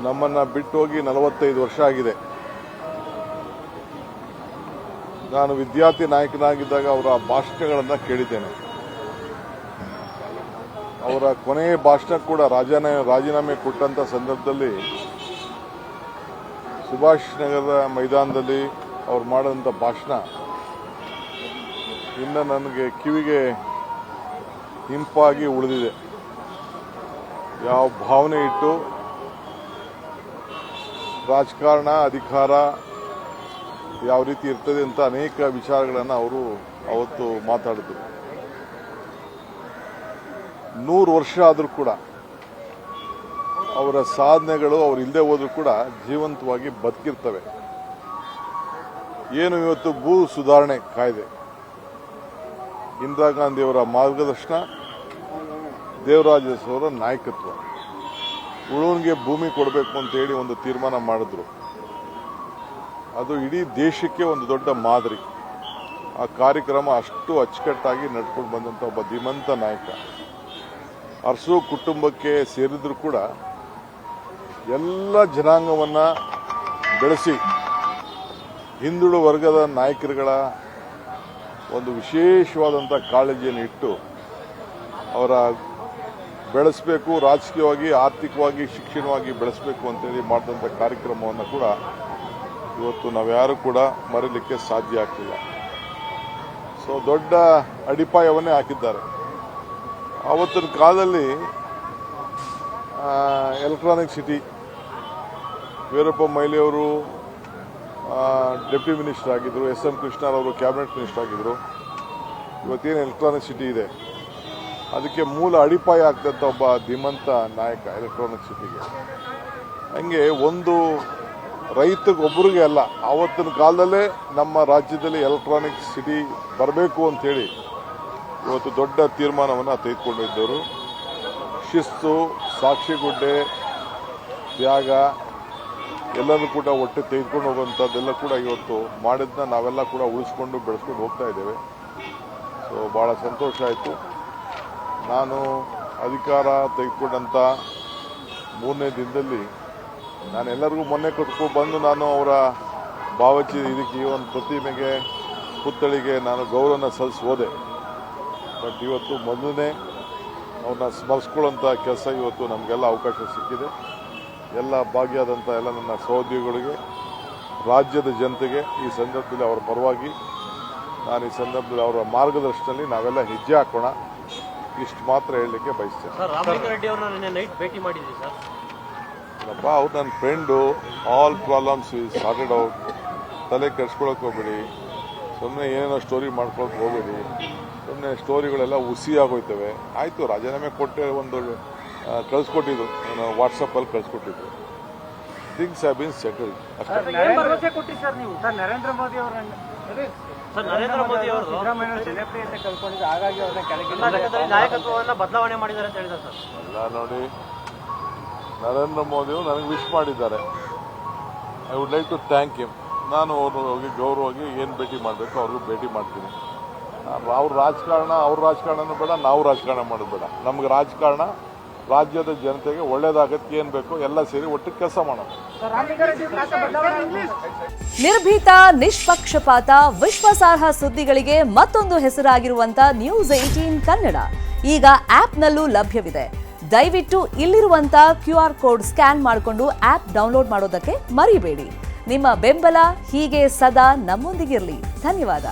ನಮ್ಮನ್ನು ಬಿಟ್ಟು ಹೋಗಿ 45 ವರ್ಷ ಆಗಿದೆ. ನಾನು ವಿದ್ಯಾರ್ಥಿ ನಾಯಕನಾಗಿದ್ದಾಗ ಅವರ ಭಾಷಣಗಳನ್ನು ಕೇಳಿದ್ದೇನೆ. ಅವರ ಕೊನೆಯ ಭಾಷಣ ಕೂಡ ರಾಜೀನಾಮೆ ಕೊಟ್ಟಂತ ಸಂದರ್ಭದಲ್ಲಿ ಸುಭಾಷ್ ನಗರದ ಮೈದಾನದಲ್ಲಿ ಅವ್ರು ಮಾಡಿದಂಥ ಭಾಷಣ ಇನ್ನು ನನಗೆ ಕಿವಿಗೆ ಇಂಪಾಗಿ ಉಳಿದಿದೆ. ಯಾವ ಭಾವನೆ ಇಟ್ಟು ರಾಜಕಾರಣ, ಅಧಿಕಾರ ಯಾವ ರೀತಿ ಇರ್ತದೆ ಅಂತ ಅನೇಕ ವಿಚಾರಗಳನ್ನು ಅವರು ಅವತ್ತು ಮಾತಾಡಿದ್ರು. 100 ವರ್ಷ ಆದರೂ ಕೂಡ ಅವರ ಸಾಧನೆಗಳು ಅವ್ರು ಇಲ್ಲದೆ ಹೋದ್ರೂ ಕೂಡ ಜೀವಂತವಾಗಿ ಬದುಕಿರ್ತವೆ. ಏನು ಇವತ್ತು ಭೂ ಸುಧಾರಣೆ ಕಾಯ್ದೆ, ಇಂದಿರಾ ಗಾಂಧಿಯವರ ಮಾರ್ಗದರ್ಶನ, ದೇವರಾಜ ಅವರ ನಾಯಕತ್ವ, ಉಳುವನಿಗೆ ಭೂಮಿ ಕೊಡಬೇಕು ಅಂತೇಳಿ ಒಂದು ತೀರ್ಮಾನ ಮಾಡಿದ್ರು. ಅದು ಇಡೀ ದೇಶಕ್ಕೆ ಒಂದು ದೊಡ್ಡ ಮಾದರಿ. ಆ ಕಾರ್ಯಕ್ರಮ ಅಷ್ಟು ಅಚ್ಚುಕಟ್ಟಾಗಿ ನಡ್ಕೊಂಡು ಬಂದಂಥ ಒಬ್ಬ ಧೀಮಂತ ನಾಯಕ. ಅರಸು ಕುಟುಂಬಕ್ಕೆ ಸೇರಿದ್ರು ಕೂಡ ಎಲ್ಲ ಜನಾಂಗವನ್ನು ಬೆಳೆಸಿ ಹಿಂದುಳಿದ ವರ್ಗದ ನಾಯಕರುಗಳ ಒಂದು ವಿಶೇಷವಾದಂಥ ಕಾಳಜಿಯನ್ನು ಇಟ್ಟು ಅವರ ಬೆಳೆಸಬೇಕು, ರಾಜಕೀಯವಾಗಿ, ಆರ್ಥಿಕವಾಗಿ, ಶಿಕ್ಷಣವಾಗಿ ಬೆಳೆಸಬೇಕು ಅಂತೇಳಿ ಮಾಡಿದಂಥ ಕಾರ್ಯಕ್ರಮವನ್ನು ಕೂಡ ಇವತ್ತು ನಾವ್ಯಾರೂ ಕೂಡ ಮರೀಲಿಕ್ಕೆ ಸಾಧ್ಯ ಆಗ್ತಿಲ್ಲ. ಸೊ ದೊಡ್ಡ ಅಡಿಪಾಯವನ್ನೇ ಹಾಕಿದ್ದಾರೆ. ಆವತ್ತಿನ ಕಾಲದಲ್ಲಿ ಎಲೆಕ್ಟ್ರಾನಿಕ್ ಸಿಟಿ, ವೀರಪ್ಪ ಮೊಯ್ಲಿಯವರು ಡೆಪ್ಟಿ ಮಿನಿಸ್ಟರ್ ಆಗಿದ್ದರು, ಎಸ್.ಎಂ. ಕೃಷ್ಣರವರು ಕ್ಯಾಬಿನೆಟ್ ಮಿನಿಸ್ಟರ್ ಆಗಿದ್ದರು. ಇವತ್ತೇನು ಎಲೆಕ್ಟ್ರಾನಿಕ್ ಸಿಟಿ ಇದೆ ಅದಕ್ಕೆ ಮೂಲ ಅಡಿಪಾಯ ಆಗ್ತಂಥ ಒಬ್ಬ ಧೀಮಂತ ನಾಯಕ ಎಲೆಕ್ಟ್ರಾನಿಕ್ ಸಿಟಿಗೆ. ಹಂಗೆ ಒಂದು ರೈತಗೊಬ್ಬರಿಗೆ ಅಲ್ಲ, ಆವತ್ತಿನ ಕಾಲದಲ್ಲೇ ನಮ್ಮ ರಾಜ್ಯದಲ್ಲಿ ಎಲೆಕ್ಟ್ರಾನಿಕ್ ಸಿಟಿ ಬರಬೇಕು ಅಂಥೇಳಿ ಇವತ್ತು ದೊಡ್ಡ ತೀರ್ಮಾನವನ್ನು ತೆಗೆದುಕೊಂಡಿದ್ದವರು. ಶಿಸ್ತು, ಸಾಕ್ಷಿಗುಡ್ಡೆ, ತ್ಯಾಗ ಎಲ್ಲರೂ ಕೂಡ ಒಟ್ಟು ತೆಗೆದುಕೊಂಡು ಹೋಗುವಂಥದ್ದೆಲ್ಲ ಕೂಡ ಇವತ್ತು ಮಾಡಿದ್ನ ನಾವೆಲ್ಲ ಕೂಡ ಉಳಿಸ್ಕೊಂಡು ಬೆಳೆಸ್ಕೊಂಡು ಹೋಗ್ತಾ ಇದ್ದೇವೆ. ಸೊ ಭಾಳ ಸಂತೋಷ ಆಯಿತು. ನಾನು ಅಧಿಕಾರ ತೆಗೆದುಕೊಂಡಂಥ 3ನೇ ದಿನದಲ್ಲಿ ನಾನೆಲ್ಲರಿಗೂ ಮೊನ್ನೆ ಕೊಟ್ಕೊಂಡು ಬಂದು ನಾನು ಅವರ ಇದಕ್ಕೆ ಒಂದು ಪ್ರತಿಮೆಗೆ, ಪುತ್ಥಳಿಗೆ ನಾನು ಗೌರವನ ಸಲ್ಲಿಸಿ ಹೋದೆ. ಬಟ್ ಇವತ್ತು ಮೊದಲನೇ ಅವ್ರನ್ನ ಸ್ಮರಿಸ್ಕೊಳ್ಳೋಂಥ ಕೆಲಸ ಇವತ್ತು ನಮಗೆಲ್ಲ ಅವಕಾಶ ಸಿಕ್ಕಿದೆ. ಎಲ್ಲ ಭಾಗಿಯಾದಂಥ ಎಲ್ಲ ನನ್ನ ಸಹೋದ್ಯೋಗಿಗಳಿಗೆ, ರಾಜ್ಯದ ಜನತೆಗೆ ಈ ಸಂದರ್ಭದಲ್ಲಿ ಅವರ ಪರವಾಗಿ ನಾನು ಈ ಸಂದರ್ಭದಲ್ಲಿ ಅವರ ಮಾರ್ಗದರ್ಶನದಲ್ಲಿ ನಾವೆಲ್ಲ ಹೆಜ್ಜೆ ಹಾಕೋಣ, ಇಷ್ಟು ಮಾತ್ರ ಹೇಳಲಿಕ್ಕೆ ಬಯಸ್ತೇನೆ. ಅಪ್ಪ, ಅವ್ರು ನನ್ನ friend. All problems is sorted out. ತಲೆ ಕೆಡ್ಸ್ಕೊಳಕ್ಕೆ ಹೋಗ್ಬೇಡಿ, ಸುಮ್ಮನೆ ಏನೇನೋ ಸ್ಟೋರಿ ಮಾಡ್ಕೊಳಕ್ಕೆ ಹೋಗಬೇಡಿ. ಸುಮ್ಮನೆ ಸ್ಟೋರಿಗಳೆಲ್ಲ ಹುಸಿ ಆಗೋಯ್ತವೆ. ಆಯಿತು, ರಾಜೀನಾಮೆ ಕೊಟ್ಟೆ ಒಂದು ಕಳಿಸ್ಕೊಟ್ಟಿದ್ರು, ನಾನು ವಾಟ್ಸಪ್ಪಲ್ಲಿ ಕಳಿಸ್ಕೊಟ್ಟಿದ್ರು. Things have been settled. Narendra Modi ಅವರು ಜನಪ್ರಿಯತೆ ಕಳ್ಕೊಂಡಿದ್ದು, ಹಾಗಾಗಿ ಅವ್ರನ್ನ ನಾಯಕತ್ವವನ್ನು ಬದಲಾವಣೆ ಮಾಡಿದ್ದಾರೆ ಅಂತ ಹೇಳಿದ್ದಾರೆ ಸರ್. ಎಲ್ಲ ನೋಡಿ, ನರೇಂದ್ರ ಮೋದಿ ಅವರು ನನಗೆ ವಿಶ್ ಮಾಡಿದ್ದಾರೆ. I would like to thank him. ನಾನು ಅವ್ರನ್ನ ಹೋಗಿ ಗೌರವವಾಗಿ ಏನು ಭೇಟಿ ಮಾಡಬೇಕು ಅವ್ರಿಗೂ ಭೇಟಿ ಮಾಡ್ತೀನಿ. ಅವ್ರ ರಾಜಕಾರಣನೂ ಬೇಡ, ನಾವು ರಾಜಕಾರಣ ಮಾಡೋದು ಬೇಡ. ನಮ್ಗೆ ರಾಜಕಾರಣ ರಾಜ್ಯದ ಜನತೆಗೆ ಒಳ್ಳೇದಾಗಕ್ಕೆ ಏನು ಬೇಕೋ ಎಲ್ಲ ಸೇರಿ ಒಟ್ಟಿಗೆ ಕೆಲಸ ಮಾಡೋಣ. ನಿರ್ಭೀತ, ನಿಷ್ಪಕ್ಷಪಾತ, ವಿಶ್ವಾಸಾರ್ಹ ಸುದ್ದಿಗಳಿಗೆ ಮತ್ತೊಂದು ಹೆಸರಾಗಿರುವಂತ ನ್ಯೂಸ್ 18 ಕನ್ನಡ ಈಗ ಆಪ್ನಲ್ಲೂ ಲಭ್ಯವಿದೆ. ದಯವಿಟ್ಟು ಇಲ್ಲಿರುವಂತ QR ಕೋಡ್ ಸ್ಕ್ಯಾನ್ ಮಾಡಿಕೊಂಡು ಆಪ್ ಡೌನ್ಲೋಡ್ ಮಾಡೋದಕ್ಕೆ ಮರಿಬೇಡಿ. ನಿಮ್ಮ ಬೆಂಬಲ ಹೀಗೆ ಸದಾ ನಮ್ಮೊಂದಿಗಿರಲಿ. ಧನ್ಯವಾದ.